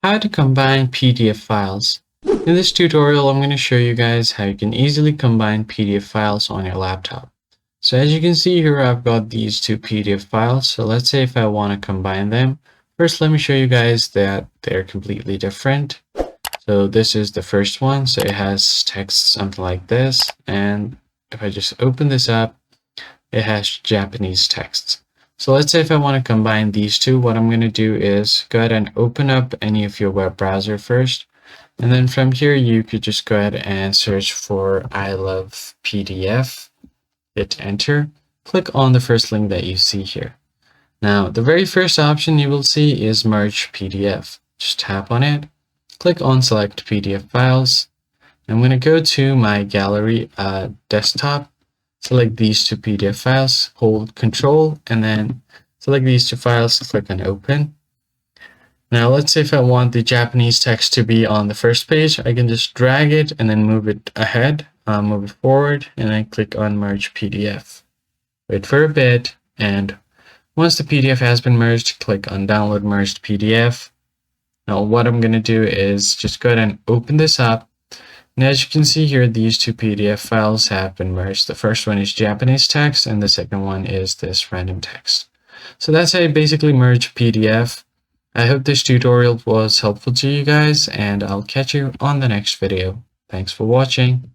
How to combine PDF files. In this tutorial, I'm going to show you guys how you can easily combine PDF files on your laptop. So as you can see here, I've got these two PDF files. So let's say if I want to combine them. First, let me show you guys that they're completely different. So this is the first one. So it has text something like this. And if I just open this up, it has Japanese text. So let's say if I want to combine these two, what I'm going to do is go ahead and open up any of your web browser first. And then from here, you could just go ahead and search for I love PDF, hit enter, click on the first link that you see here. Now, the very first option you will see is merge PDF. Just tap on it, click on select PDF files. I'm going to go to my gallery desktop, select these two PDF files, hold Control, and then select these two files, click on Open. Now, let's say if I want the Japanese text to be on the first page, I can just drag it and then move it ahead, move it forward, and then click on Merge PDF. Wait for a bit, and once the PDF has been merged, click on Download Merged PDF. Now, what I'm going to do is just go ahead and open this up. And as you can see here, these two PDF files have been merged. The first one is Japanese text, and the second one is this random text. So that's how you basically merge PDF. I hope this tutorial was helpful to you guys, and I'll catch you on the next video. Thanks for watching.